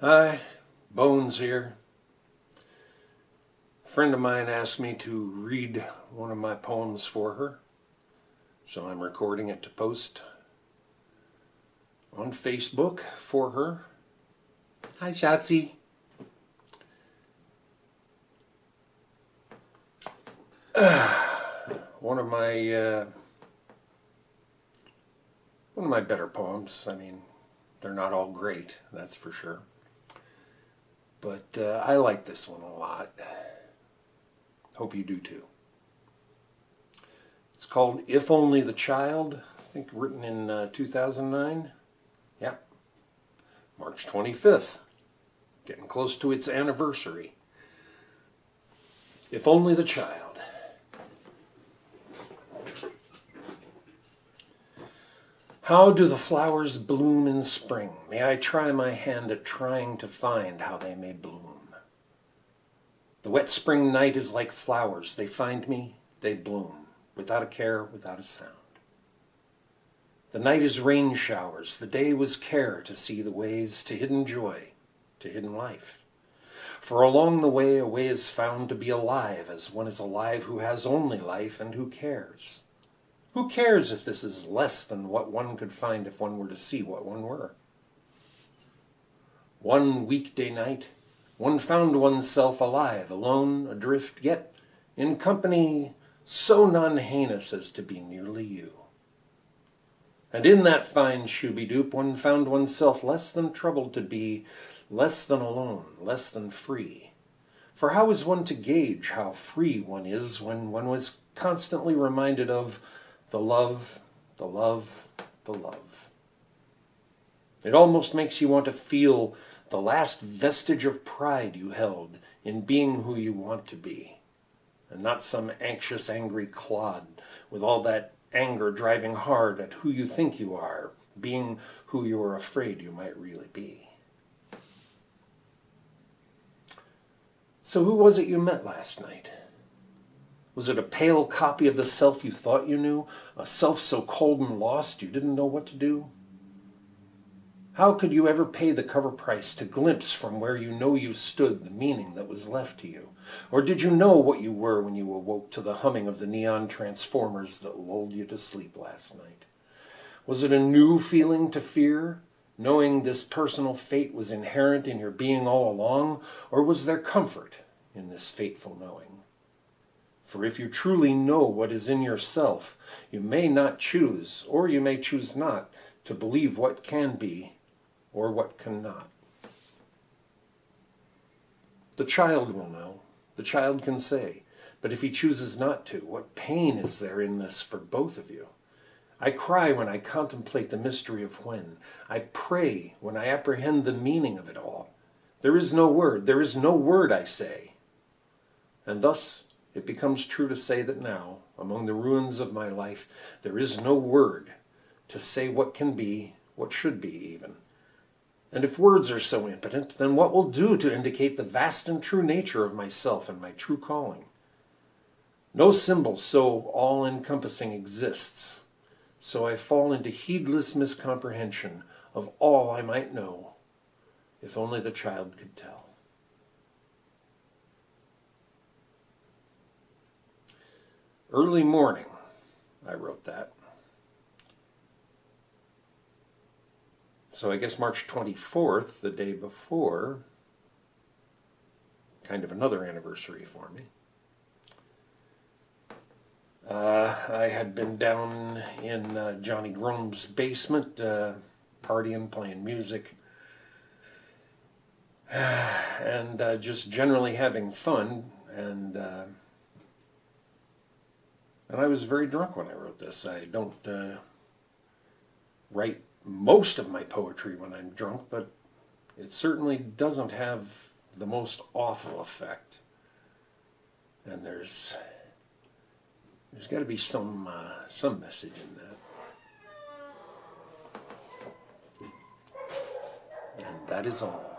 Hi, Bones here. A friend of mine asked me to read one of my poems for her, so I'm recording it to post on Facebook for her. Hi, Schatzi. One of my better poems. I mean, they're not all great, that's for sure. But I like this one a lot. Hope you do too. It's called If Only the Child. I think written in 2009. Yep. March 25th. Getting close to its anniversary. If Only the Child. How do the flowers bloom in spring? May I try my hand at trying to find how they may bloom. The wet spring night is like flowers. They find me, they bloom, without a care, without a sound. The night is rain showers. The day was care to see the ways to hidden joy, to hidden life. For along the way, a way is found to be alive, as one is alive who has only life and who cares. Who cares if this is less than what one could find if one were to see what one were? One weekday night, one found oneself alive, alone, adrift, yet in company so non-heinous as to be nearly you. And in that fine shooby-doop, one found oneself less than troubled to be, less than alone, less than free. For how is one to gauge how free one is when one was constantly reminded of the love, the love, the love. It almost makes you want to feel the last vestige of pride you held in being who you want to be, and not some anxious, angry clod with all that anger driving hard at who you think you are, being who you are afraid you might really be. So who was it you met last night? Was it a pale copy of the self you thought you knew? A self so cold and lost you didn't know what to do? How could you ever pay the cover price to glimpse from where you know you stood the meaning that was left to you? Or did you know what you were when you awoke to the humming of the neon transformers that lulled you to sleep last night? Was it a new feeling to fear, knowing this personal fate was inherent in your being all along? Or was there comfort in this fateful knowing? For if you truly know what is in yourself, you may not choose, or you may choose not, to believe what can be, or what cannot. The child will know. The child can say. But if he chooses not to, what pain is there in this for both of you? I cry when I contemplate the mystery of when. I pray when I apprehend the meaning of it all. There is no word, I say. And thus it becomes true to say that now, among the ruins of my life, there is no word to say what can be, what should be even. And if words are so impotent, then what will do to indicate the vast and true nature of myself and my true calling? No symbol so all-encompassing exists, so I fall into heedless miscomprehension of all I might know, if only the child could tell. Early morning, I wrote that. So I guess March 24th, the day before, kind of another anniversary for me. I had been down in Johnny Grome's basement, partying, playing music, and just generally having fun, and I was very drunk when I wrote this. I don't write most of my poetry when I'm drunk, but it certainly doesn't have the most awful effect. And there's got to be some message in that. And that is all.